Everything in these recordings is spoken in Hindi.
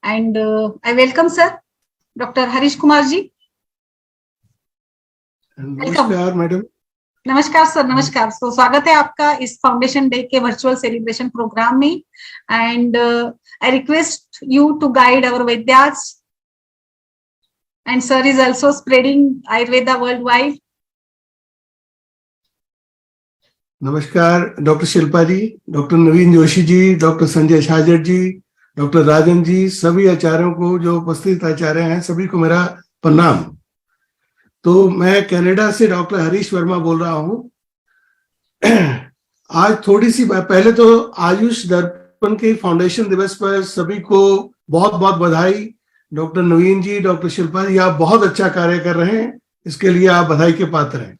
and I welcome sir, Dr. Harish Kumar ji. नमस्कार मैडम. नमस्कार सर, नमस्कार. तो स्वागत है आपका इस फाउंडेशन डे के वर्चुअल सेलिब्रेशन प्रोग्राम में and I request you to guide our vaidyas and sir is also spreading Ayurveda worldwide. नमस्कार doctor Shilpa ji, doctor Naveen Joshi ji, doctor Sanjay Shajar ji, doctor Rajan ji, सभी आचार्यों को, जो उपस्थित आचार्य हैं, सभी को मेरा प्रणाम. तो मैं कनाडा से डॉक्टर हरीश वर्मा बोल रहा हूं. आज थोड़ी सी पहले तो आयुष दर्पण के फाउंडेशन दिवस पर सभी को बहुत बहुत बधाई. डॉक्टर नवीन जी, डॉक्टर शिल्पा जी, आप बहुत अच्छा कार्य कर रहे हैं, इसके लिए आप बधाई के पात्र हैं.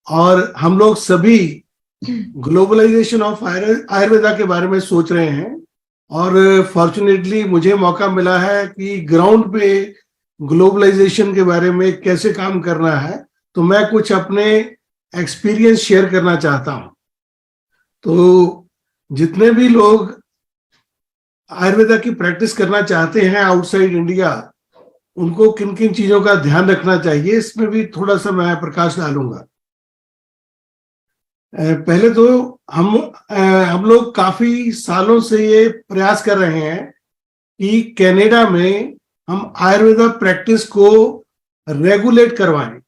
और हम लोग सभी ग्लोबलाइजेशन ऑफ आयुर्वेदा के बारे में सोच रहे हैं और फॉर्चुनेटली मुझे मौका मिला है कि ग्राउंड पे ग्लोबलाइजेशन के बारे में कैसे काम करना है, तो मैं कुछ अपने एक्सपीरियंस शेयर करना चाहता हूं. तो जितने भी लोग आयुर्वेदा की प्रैक्टिस करना चाहते हैं आउटसाइड इंडिया, उनको किन किन चीजों का ध्यान रखना चाहिए, इसमें भी थोड़ा सा मैं प्रकाश डालूंगा. पहले तो हम लोग काफी सालों से ये प्रयास कर रहे हैं कि कनाडा में हम आयुर्वेदा प्रैक्टिस को रेगुलेट करवाएं.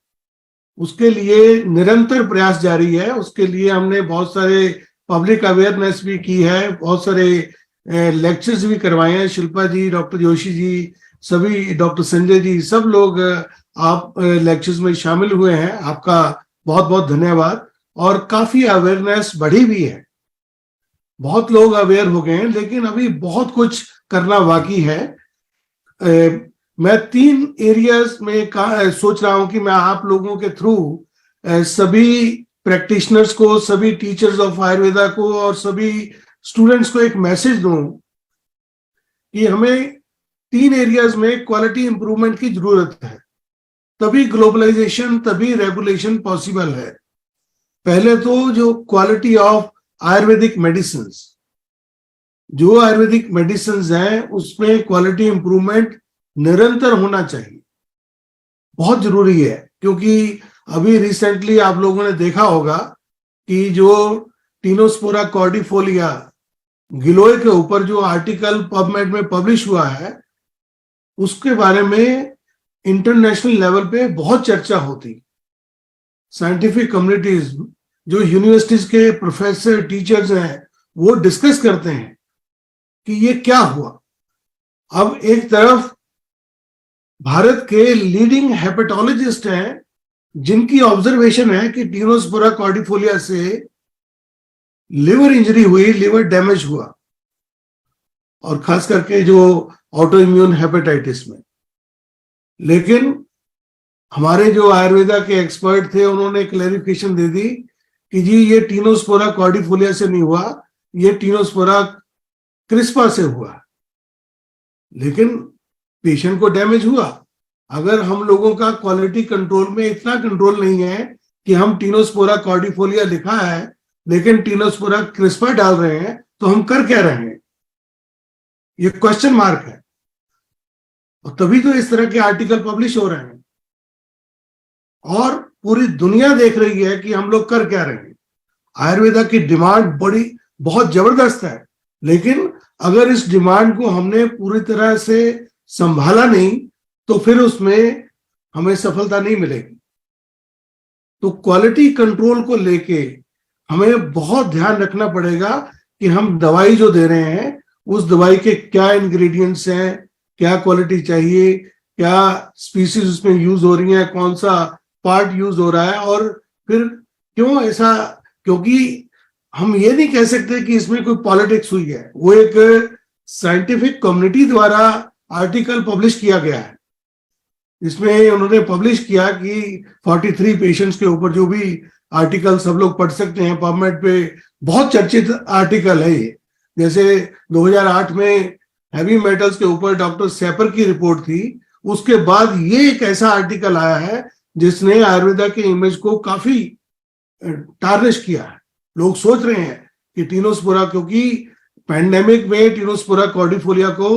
उसके लिए निरंतर प्रयास जारी है. उसके लिए हमने बहुत सारे पब्लिक अवेयरनेस भी की है, बहुत सारे लेक्चर्स भी करवाए हैं. शिल्पा जी, डॉक्टर जोशी जी, सभी, डॉक्टर संजय जी, सब लोग आप लेक्चर्स में शामिल हुए हैं. आपका बहुत बहुत धन्यवाद. और काफी अवेयरनेस बढ़ी भी है, बहुत लोग अवेयर हो गए हैं, लेकिन अभी बहुत कुछ करना बाकी है. मैं 3 एरियाज में सोच रहा हूं कि मैं आप लोगों के थ्रू सभी प्रैक्टिशनर्स को, सभी टीचर्स ऑफ आयुर्वेदा को और सभी स्टूडेंट्स को एक मैसेज दूं कि हमें 3 एरियाज में क्वालिटी इंप्रूवमेंट की जरूरत है. तभी ग्लोबलाइजेशन, तभी रेगुलेशन पॉसिबल है. पहले तो जो क्वालिटी ऑफ आयुर्वेदिक मेडिसिन, जो आयुर्वेदिक मेडिसिन हैं, उसमें क्वालिटी इंप्रूवमेंट निरंतर होना चाहिए, बहुत जरूरी है. क्योंकि अभी रिसेंटली आप लोगों ने देखा होगा कि जो टीनोस्पोरा कॉर्डिफोलिया गिलोय के ऊपर जो आर्टिकल पबमेड में पब्लिश हुआ है, उसके बारे में इंटरनेशनल लेवल पे बहुत चर्चा होती. साइंटिफिक कम्युनिटीज, जो यूनिवर्सिटीज के प्रोफेसर, टीचर्स हैं, वो डिस्कस करते हैं कि ये क्या हुआ. अब एक तरफ भारत के लीडिंग हेपेटोलॉजिस्ट हैं, जिनकी ऑब्जर्वेशन है कि टीनोस्पोरा कॉर्डिफोलिया से लिवर इंजरी हुई, लिवर डैमेज हुआ, और खास करके जो ऑटो इम्यून हेपेटाइटिस में. लेकिन हमारे जो आयुर्वेदा के एक्सपर्ट थे, उन्होंने क्लैरिफिकेशन दे दी कि जी ये टीनोस्पोरा कॉर्डिफोलिया से नहीं हुआ, ये टीनोस्पोरा क्रिस्पा से हुआ. लेकिन पेशेंट को डैमेज हुआ. अगर हम लोगों का क्वालिटी कंट्रोल में इतना कंट्रोल नहीं है कि हम टीनोस्पोरा कॉर्डिफोलिया लिखा है लेकिन टीनोस्पोरा क्रिस्पा डाल रहे हैं, तो हम कर क्या रहे हैं, ये क्वेश्चन मार्क है. और तभी तो इस तरह के आर्टिकल पब्लिश हो रहे हैं और पूरी दुनिया देख रही है कि हम लोग कर क्या रहे हैं. आयुर्वेदा की डिमांड बहुत जबरदस्त है, लेकिन अगर इस डिमांड को हमने पूरी तरह से संभाला नहीं तो फिर उसमें हमें सफलता नहीं मिलेगी. तो क्वालिटी कंट्रोल को लेके हमें बहुत ध्यान रखना पड़ेगा कि हम दवाई जो दे रहे हैं, उस दवाई के क्या इंग्रेडिएंट्स हैं, क्या क्वालिटी चाहिए, क्या स्पीसीज उसमें यूज हो रही है, कौन सा पार्ट यूज हो रहा है, और फिर क्यों ऐसा. क्योंकि हम ये नहीं कह सकते कि इसमें कोई पॉलिटिक्स हुई है. वो एक साइंटिफिक कम्युनिटी द्वारा आर्टिकल पब्लिश किया गया है. इसमें उन्होंने पब्लिश किया कि 43 पेशेंट्स के ऊपर, जो भी आर्टिकल सब लोग पढ़ सकते हैं पबमेड पे, बहुत चर्चित आर्टिकल है ये. जैसे 2008 में हैवी मेटल्स के ऊपर डॉक्टर सैपर की रिपोर्ट थी, उसके बाद ये एक ऐसा आर्टिकल आया है जिसने आयुर्वेदा के इमेज को काफी टार्निश किया है. लोग सोच रहे हैं कि टीनोस्पोरा, क्योंकि पैंडेमिक में टिनोस्पोरा कॉर्डिफोलिया को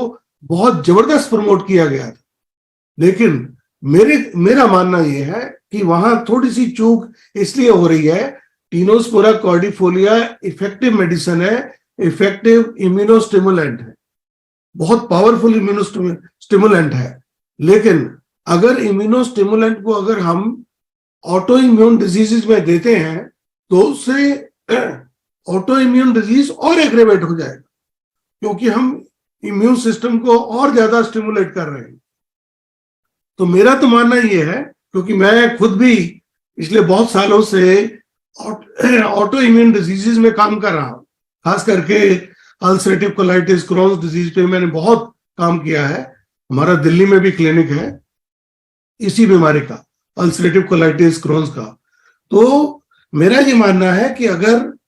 बहुत जबरदस्त प्रमोट किया गया था, लेकिन मेरा मानना यह है कि वहां थोड़ी सी चूक इसलिए हो रही है। टिनोस्पोरा कॉर्डिफोलिया इफेक्टिव मेडिसिन है, इफेक्टिव इम्यूनोस्टिमुलेंट है, बहुत पावरफुल इम्यूनोस्टिमुलेंट है, लेकिन अगर इम्यूनोस्टिमुलेंट को अगर हम ऑटो इम्यून डिजीजेज में देते हैं तो उससे ऑटो इम्यून डिजीज और एग्रेवेट हो जाएगा, क्योंकि हम इम्यून सिस्टम को और ज्यादा स्टिमुलेट कर रहे हैं। तो मेरा तो मानना ये है, क्योंकि मैं खुद भी पिछले बहुत सालों से ऑटो इम्यून डिजीजेज में काम कर रहा हूँ, खास करके अल्सरेटिव कोलाइटिस, क्रोन्स डिजीज पे मैंने बहुत काम किया है। हमारा दिल्ली में भी क्लिनिक है इसी बीमारी का, अल्सरेटिव कोलाइटिस, क्रोन्स का। तो मेरा ये मानना है कि अगर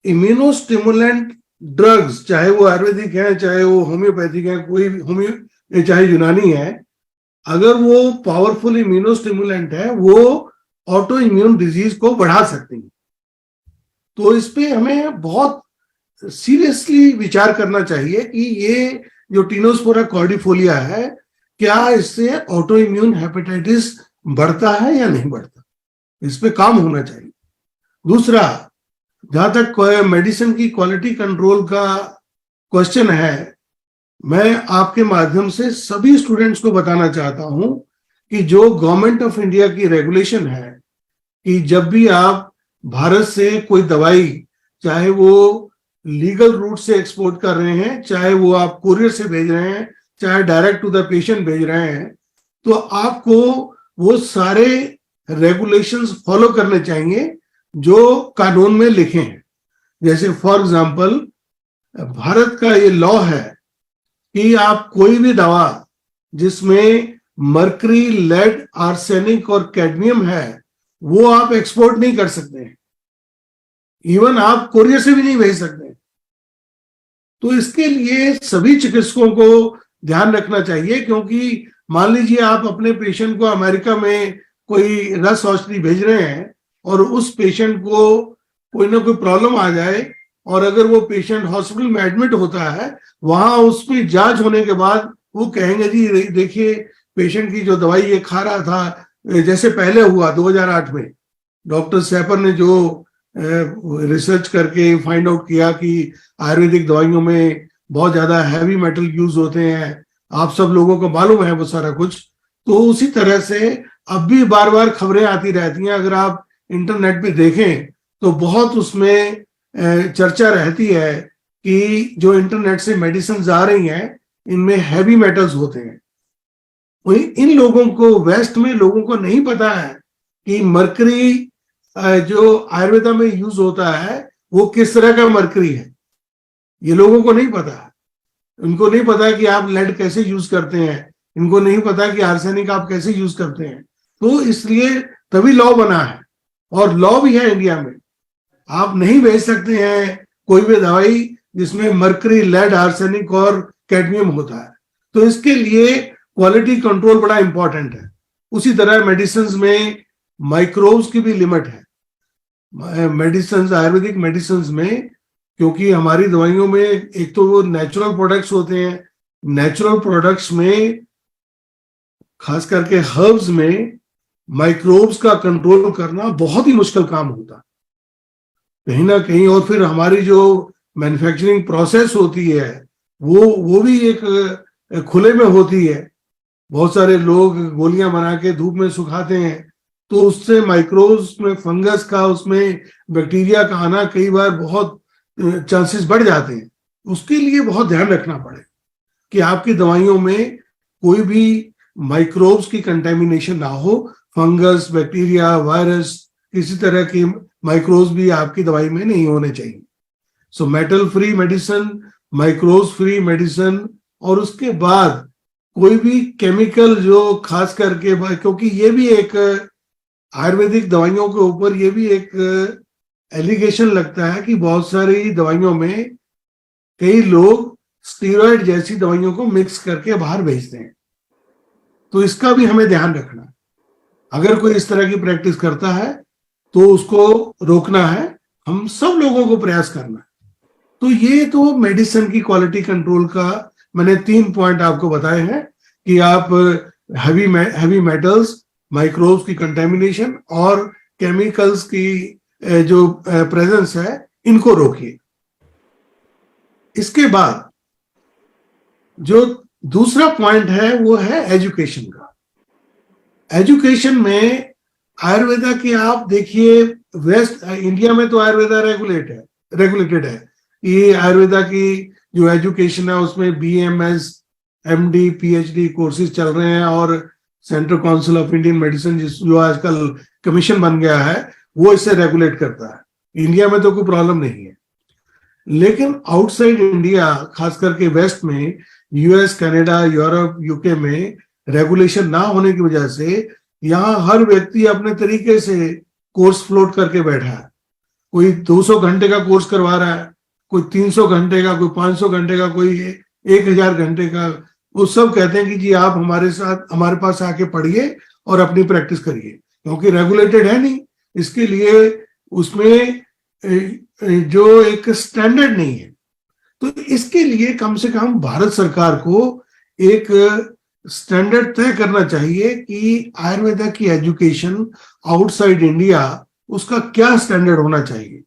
इम्यूनोस्टिमुलेंट ड्रग्स, चाहे वो आयुर्वेदिक है, चाहे वो होम्योपैथिक है, कोई भी चाहे यूनानी है, अगर वो पावरफुल इम्यूनोस्टिमुलेंट है, वो ऑटो इम्यून डिजीज को बढ़ा सकती है। तो इस पे हमें बहुत सीरियसली विचार करना चाहिए कि ये जो टिनोस्पोरा कॉर्डिफोलिया है, क्या इससे ऑटो इम्यून हेपेटाइटिस बढ़ता है या नहीं बढ़ता, इस पे काम होना चाहिए। दूसरा, जहां तक मेडिसिन की क्वालिटी कंट्रोल का क्वेश्चन है, मैं आपके माध्यम से सभी स्टूडेंट्स को बताना चाहता हूं कि जो गवर्नमेंट ऑफ इंडिया की रेगुलेशन है कि जब भी आप भारत से कोई दवाई, चाहे वो लीगल रूट से एक्सपोर्ट कर रहे हैं, चाहे वो आप कुरियर से भेज रहे हैं, चाहे डायरेक्ट टू द पेशेंट भेज रहे हैं, तो आपको वो सारे रेगुलेशंस फॉलो करने चाहिए जो कानून में लिखे हैं। जैसे फॉर एग्जांपल, भारत का ये लॉ है कि आप कोई भी दवा जिसमें मर्करी, लेड, आर्सेनिक और कैडमियम है, वो आप एक्सपोर्ट नहीं कर सकते हैं, इवन आप कोरियर से भी नहीं भेज सकते। तो इसके लिए सभी चिकित्सकों को ध्यान रखना चाहिए, क्योंकि मान लीजिए आप अपने पेशेंट को अमेरिका में कोई रस औषधि भेज रहे हैं और उस पेशेंट को कोई ना कोई प्रॉब्लम आ जाए, और अगर वो पेशेंट हॉस्पिटल में एडमिट होता है, वहां उसकी जांच होने के बाद वो कहेंगे जी देखिए पेशेंट की जो दवाई ये खा रहा था, जैसे पहले हुआ 2008 में डॉक्टर सैपर ने जो रिसर्च करके फाइंड आउट किया कि आयुर्वेदिक दवाइयों में बहुत ज्यादा हैवी मेटल यूज होते हैं, आप सब लोगों को मालूम है वो सारा कुछ। तो उसी तरह से अब भी बार बार खबरें आती रहती हैं, अगर आप इंटरनेट पे देखें तो बहुत उसमें चर्चा रहती है कि जो इंटरनेट से मेडिसिन आ रही हैं इनमें हैवी मेटल्स होते हैं। इन लोगों को, वेस्ट में लोगों को नहीं पता है कि मरकरी जो आयुर्वेदा में यूज होता है वो किस तरह का मरकरी है, ये लोगों को नहीं पता है। इनको नहीं पता कि आप लेड कैसे यूज करते हैं, इनको नहीं पता कि आर्सेनिक आप कैसे यूज करते हैं। तो इसलिए तभी लॉ बना है, और लॉ भी है इंडिया में, आप नहीं भेज सकते हैं कोई भी दवाई जिसमें मरकरी, लेड, आर्सेनिक और कैडमियम होता है। तो इसके लिए क्वालिटी कंट्रोल बड़ा इंपॉर्टेंट है। उसी तरह मेडिसिन में माइक्रोब्स की भी लिमिट है। मेडिसिन, आयुर्वेदिक मेडिसिन में, क्योंकि हमारी दवाइयों में एक तो वो नेचुरल प्रोडक्ट्स होते हैं, नेचुरल प्रोडक्ट्स में खास करके हर्ब्स में माइक्रोब्स का कंट्रोल करना बहुत ही मुश्किल काम होता कहीं ना कहीं। और फिर हमारी जो मैन्युफैक्चरिंग प्रोसेस होती है वो भी एक खुले में होती है। बहुत सारे लोग गोलियां बना के धूप में सुखाते हैं, तो उससे माइक्रोब्स में, फंगस का, उसमें बैक्टीरिया का आना कई बार बहुत चांसेस बढ़ जाते हैं। उसके लिए बहुत ध्यान रखना पड़े कि आपकी दवाइयों में कोई भी माइक्रोब्स की कंटेमिनेशन ना हो, फंगस, बैक्टीरिया, वायरस, किसी तरह की माइक्रोब्स भी आपकी दवाई में नहीं होने चाहिए। So metal free medicine, microbes free medicine, और उसके बाद कोई भी केमिकल जो खास करके, क्योंकि ये भी एक आयुर्वेदिक दवाइयों के ऊपर ये भी एक एलिगेशन लगता है कि बहुत सारी दवाइयों में कई लोग स्टीरॉयड जैसी दवाइयों को मिक्स करके बाहर भेजते हैं। तो इसका भी हमें ध्यान रखना है। अगर कोई इस तरह की प्रैक्टिस करता है तो उसको रोकना है, हम सब लोगों को प्रयास करना है। तो ये तो मेडिसिन की क्वालिटी कंट्रोल का मैंने 3 पॉइंट आपको बताए हैं कि आप हैवी मेटल्स, माइक्रोब्स की कंटेमिनेशन और केमिकल्स की जो प्रेजेंस है, इनको रोकिए। इसके बाद जो दूसरा पॉइंट है वो है एजुकेशन का। एजुकेशन में आयुर्वेदा की आप देखिए, वेस्ट इंडिया में तो आयुर्वेदा रेगुलेटेड है। ये आयुर्वेदा की जो एजुकेशन है उसमें BMS, MD, PhD कोर्सेज चल रहे हैं, और central council of Indian medicine जो आजकल कमीशन बन गया है वो इसे रेगुलेट करता है। इंडिया में तो कोई प्रॉब्लम नहीं है, लेकिन आउटसाइड इंडिया, खास करके वेस्ट में, US, कनाडा, यूरोप, UK में रेगुलेशन ना होने की वजह से यहाँ हर व्यक्ति अपने तरीके से कोर्स फ्लोट करके बैठा है। कोई 200 घंटे का कोर्स करवा रहा है, कोई 300 घंटे का, कोई 500 घंटे का, कोई 1000 घंटे का। वो सब कहते हैं कि जी आप हमारे पास आके पढ़िए और अपनी प्रैक्टिस करिए, क्योंकि रेगुलेटेड है नहीं। इसके लिए उसमें जो एक स्टैंडर्ड नहीं है। तो इसके लिए कम से कम भारत सरकार को एक स्टैंडर्ड तय करना चाहिए कि आयुर्वेदा की एजुकेशन आउटसाइड इंडिया, उसका क्या स्टैंडर्ड होना चाहिए।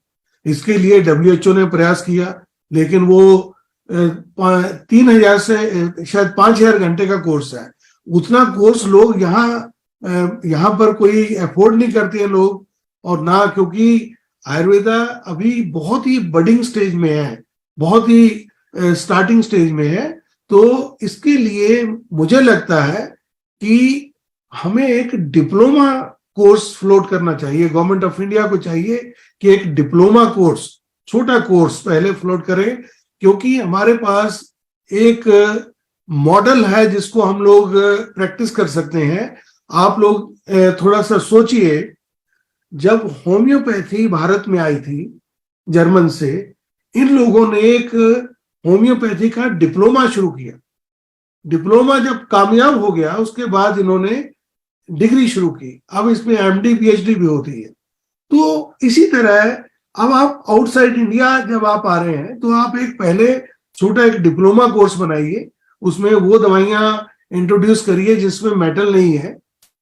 इसके लिए WHO ने प्रयास किया, लेकिन वो 3000 से शायद 5000 घंटे का कोर्स है। उतना कोर्स लोग यहाँ पर कोई अफोर्ड नहीं करते हैं लोग, और ना, क्योंकि आयुर्वेदा अभी बहुत ही बडिंग स्टेज में है, बहुत ही स्टार्टिंग स्टेज में है। तो इसके लिए मुझे लगता है कि हमें एक डिप्लोमा कोर्स फ्लोट करना चाहिए। गवर्नमेंट ऑफ इंडिया को चाहिए कि एक डिप्लोमा कोर्स, छोटा कोर्स पहले फ्लोट करें, क्योंकि हमारे पास एक मॉडल है जिसको हम लोग प्रैक्टिस कर सकते हैं। आप लोग थोड़ा सा सोचिए, जब होम्योपैथी भारत में आई थी जर्मन से, इन लोगों ने एक होम्योपैथी का डिप्लोमा शुरू किया। डिप्लोमा जब कामयाब हो गया, उसके बाद इन्होंने डिग्री शुरू की। अब इसमें MD, PhD भी होती है। तो इसी तरह अब आप आउटसाइड इंडिया जब आप आ रहे हैं, तो आप एक पहले छोटा एक डिप्लोमा कोर्स बनाइए, उसमें वो दवाइयां इंट्रोड्यूस करिए जिसमें मेटल नहीं है,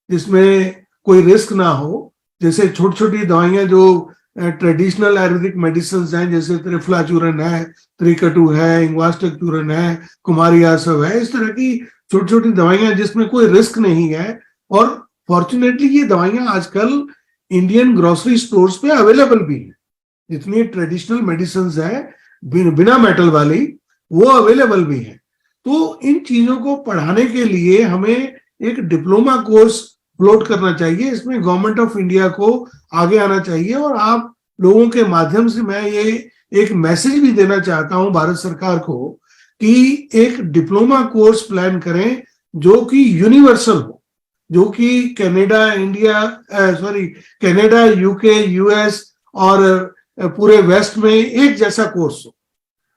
जिसमें कोई रिस्क ना हो। जैसे छोटी छोटी दवाइयां जो ट्रेडिशनल आयुर्वेदिक मेडिसिन हैं, जैसे त्रिफला चूर्ण है, त्रिकटु है, इंग्वास्टक चूर्ण है, कुमारी आसव है, इस तरह की छोटी छोटी दवाइयां जिसमें कोई रिस्क नहीं है। और फॉर्चुनेटली ये दवाइयां आजकल इंडियन ग्रोसरी स्टोर्स पे अवेलेबल भी है। जितनी ट्रेडिशनल मेडिसिन है बिना मेटल वाली, वो अवेलेबल भी है। तो इन चीजों को पढ़ाने के लिए हमें एक डिप्लोमा कोर्स फ्लोट करना चाहिए। इसमें गवर्नमेंट ऑफ इंडिया को आगे आना चाहिए, और आप लोगों के माध्यम से मैं ये एक मैसेज भी देना चाहता हूं भारत सरकार को कि एक डिप्लोमा कोर्स प्लान करें जो कि यूनिवर्सल हो, जो कि कनाडा, UK, US और पूरे वेस्ट में एक जैसा कोर्स हो।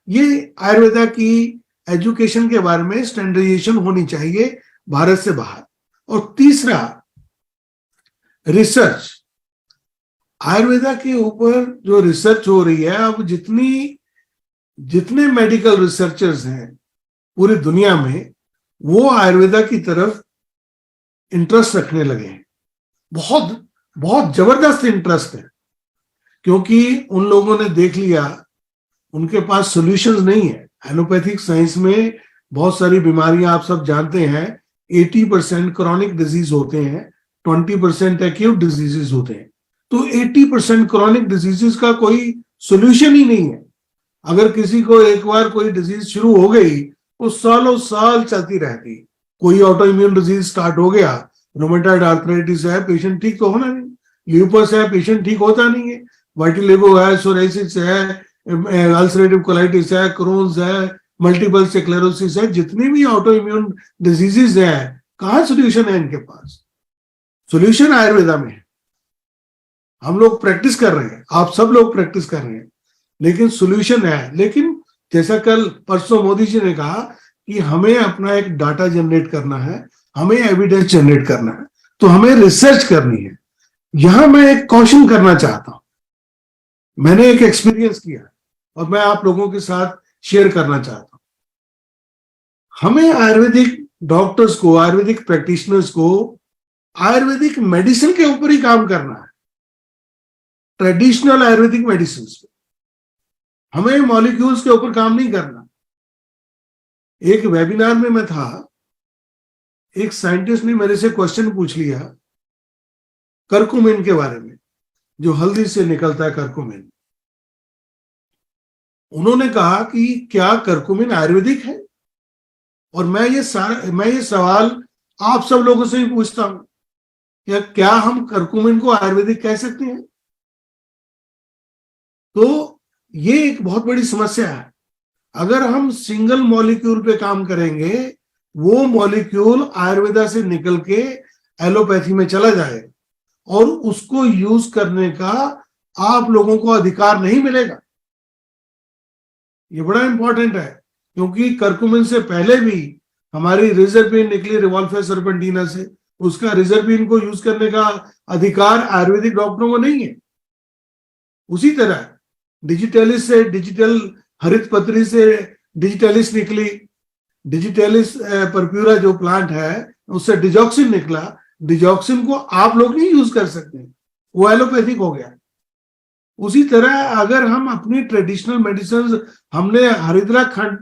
ये आयुर्वेदा की एजुकेशन के बारे में स्टैंडर्डाइजेशन होनी चाहिए भारत से बाहर। और तीसरा, रिसर्च। आयुर्वेदा के ऊपर जो रिसर्च हो रही है, अब जितने मेडिकल रिसर्चर्स हैं पूरी दुनिया में, वो आयुर्वेदा की तरफ इंटरेस्ट रखने लगे हैं। बहुत बहुत जबरदस्त इंटरेस्ट है, क्योंकि उन लोगों ने देख लिया उनके पास सॉल्यूशंस नहीं है। एलोपैथिक साइंस में बहुत सारी बीमारियां आप सब जानते हैं, 80% क्रॉनिक डिजीज होते हैं, 20% एक्यूट डिजीजेस होते हैं। तो 80% क्रॉनिक डिजीजेस का कोई सॉल्यूशन ही नहीं है। अगर किसी को एक बार कोई डिजीज शुरू हो गई, वो सालों साल चलती रहती। कोई ऑटो इम्यून डिजीज स्टार्ट हो गया, रोमेटॉइड आर्थराइटिस है, पेशेंट ठीक तो होना नहीं। ल्यूपस है, पेशेंट ठीक होता नहीं है। वाइटिलिगो है, सोराइसिस है, अल्सरेटिव कोलाइटिस है, क्रोन्स है, मल्टीपल स्क्लेरोसिस है, जितनी भी ऑटो इम्यून डिजीजेस हैं, कहाँ सोल्यूशन है इनके पास? सोल्यूशन आयुर्वेदा में है। हम लोग प्रैक्टिस कर रहे हैं, आप सब लोग प्रैक्टिस कर रहे हैं, लेकिन सोल्यूशन है। लेकिन जैसा कल परसों मोदी जी ने कहा कि हमें अपना एक डाटा जनरेट करना है, हमें एविडेंस जनरेट करना है, तो हमें रिसर्च करनी है। यहां मैं एक क्वेश्चन करना चाहता हूं। मैंने एक एक्सपीरियंस किया। और मैं आप लोगों के साथ शेयर करना चाहता हूं। हमें आयुर्वेदिक डॉक्टर्स को, आयुर्वेदिक प्रैक्टिशनर्स को आयुर्वेदिक मेडिसिन के ऊपर ही काम करना है, ट्रेडिशनल आयुर्वेदिक मेडिसिन पे। हमें मॉलिक्यूल्स के ऊपर काम नहीं करना। एक वेबिनार में मैं था, एक साइंटिस्ट ने मेरे से क्वेश्चन पूछ लिया करकुमिन के बारे में, जो हल्दी से निकलता है करकुमिन। उन्होंने कहा कि क्या करकुमिन आयुर्वेदिक है? और मैं ये सवाल आप सब लोगों से भी पूछता हूं, क्या हम करकुमिन को आयुर्वेदिक कह सकते हैं? तो ये एक बहुत बड़ी समस्या है। अगर हम सिंगल मॉलिक्यूल पे काम करेंगे, वो मॉलिक्यूल आयुर्वेदा से निकल के एलोपैथी में चला जाए और उसको यूज करने का आप लोगों को अधिकार नहीं मिलेगा। ये बड़ा इंपॉर्टेंट है, क्योंकि करकुमिन से पहले भी हमारी रिजर्पिन निकली रिवोल्फिया सर्पेंटिना से, उसका रिजर्पिन को यूज करने का अधिकार आयुर्वेदिक डॉक्टरों को नहीं है। उसी तरह डिजिटलिस से, डिजिटल हरित पत्री से डिजिटलिस निकली, डिजिटलिस परप्यूरा जो प्लांट है उससे डिजॉक्सिन निकला। डिजॉक्सिन को आप लोग नहीं यूज कर सकते, वो एलोपैथिक हो गया। उसी तरह अगर हम अपनी ट्रेडिशनल मेडिसिन, हमने हरिद्रा खंड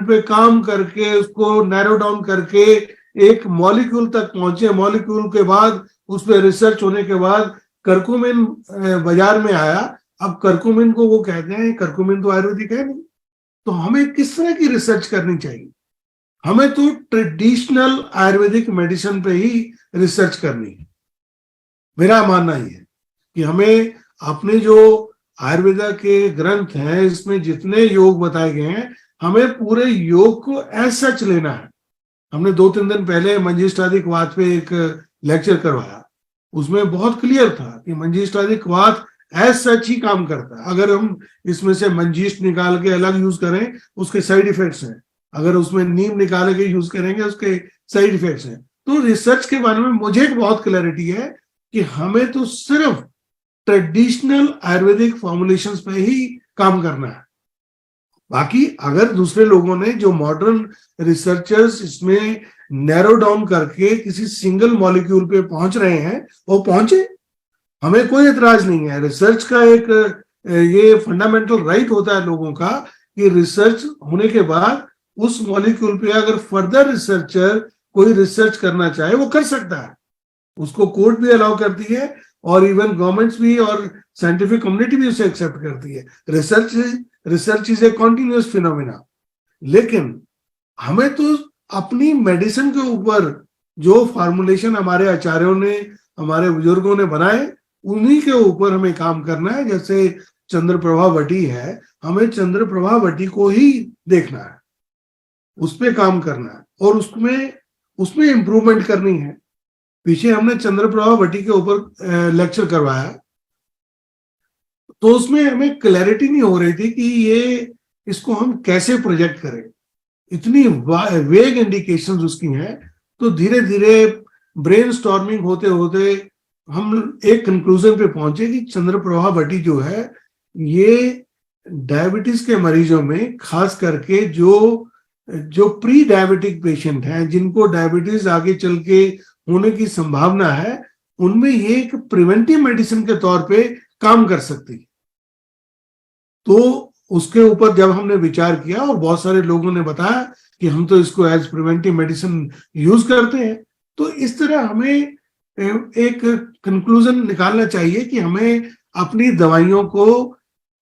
पे काम करके उसको नैरो डाउन करके एक मॉलिक्यूल तक पहुंचे, मॉलिक्यूल के बाद उस पर रिसर्च होने के बाद करकुमिन बाजार में आया। अब करकुमिन को वो कहते हैं करकुमिन तो आयुर्वेदिक है नहीं। तो हमें किस तरह की रिसर्च करनी चाहिए? हमें तो ट्रेडिशनल आयुर्वेदिक मेडिसिन पे ही रिसर्च करनी है। मेरा मानना ये है कि हमें अपने जो आयुर्वेदा के ग्रंथ हैं, इसमें जितने योग बताए गए हैं, हमें पूरे योग को एज सच लेना है। हमने 2-3 दिन पहले मंजिष्ठादिक वात पे एक लेक्चर करवाया, उसमें बहुत क्लियर था कि मंजिष्ठादिक वात एज सच ही काम करता है। अगर हम इसमें से मंजिष्ठ निकाल के अलग यूज करें, उसके साइड इफेक्ट्स हैं। अगर उसमें नीम निकाल के यूज करेंगे, उसके साइड इफेक्ट्स हैं। तो रिसर्च के बारे में मुझे एक बहुत क्लैरिटी है कि हमें तो सिर्फ ट्रेडिशनल आयुर्वेदिक फॉर्मुलेशंस पे ही काम करना है। बाकी अगर दूसरे लोगों ने, जो मॉडर्न रिसर्चर्स इसमें नैरो डाउन करके किसी सिंगल मॉलिक्यूल पे पहुंच रहे हैं, वो पहुंचे, हमें कोई एतराज नहीं है। रिसर्च का एक ये फंडामेंटल राइट होता है लोगों का कि रिसर्च होने के बाद उस मॉलिक्यूल पे अगर फर्दर रिसर्चर कोई रिसर्च करना चाहे वो कर सकता है, उसको कोर्ट भी अलाउ करती है और इवन गवर्नमेंट्स भी और साइंटिफिक कम्युनिटी भी उसे एक्सेप्ट करती है। Research is a continuous phenomena. लेकिन हमें तो अपनी मेडिसिन के ऊपर जो फॉर्मुलेशन हमारे आचार्यों ने, हमारे बुजुर्गों ने बनाए, उन्हीं के ऊपर हमें काम करना है। जैसे चंद्रप्रभा वटी है, हमें चंद्रप्रभा वटी को ही देखना है, उस पर काम करना है और उसमें इंप्रूवमेंट करनी है। पीछे हमने चंद्रप्रभा वटी के ऊपर लेक्चर करवाया, तो उसमें हमें क्लैरिटी नहीं हो रही थी कि इसको हम कैसे प्रोजेक्ट करें। इतनी वेग इंडिकेशंस उसकी हैं। तो धीरे धीरे ब्रेनस्टॉर्मिंग होते होते हम एक कंक्लूजन पे पहुंचे कि चंद्रप्रभा वटी जो है, ये डायबिटीज के मरीजों में, खास करके जो प्री डायबिटिक पेशेंट हैं, जिनको डायबिटीज आगे चल के होने की संभावना है, उनमें ये एक प्रिवेंटिव मेडिसिन के तौर पे काम कर सकती है। तो उसके ऊपर जब हमने विचार किया और बहुत सारे लोगों ने बताया कि हम तो इसको एज प्रिवेंटिव मेडिसिन यूज करते हैं, तो इस तरह हमें एक कंक्लूजन निकालना चाहिए कि हमें अपनी दवाइयों को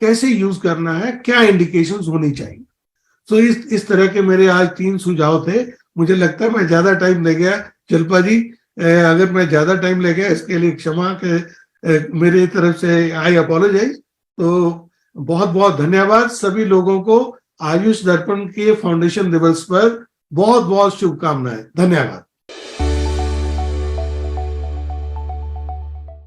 कैसे यूज करना है, क्या इंडिकेशंस होनी चाहिए। तो इस तरह के मेरे आज 3 सुझाव थे। मुझे लगता है मैं ज्यादा टाइम ले गया, शिल्पा जी, अगर मैं ज्यादा टाइम ले गया इसके लिए क्षमा के मेरे तरफ से आई अपोलोजाइज। तो बहुत बहुत धन्यवाद सभी लोगों को। आयुष दर्पण के फाउंडेशन दिवस पर बहुत बहुत शुभकामनाएं। धन्यवाद।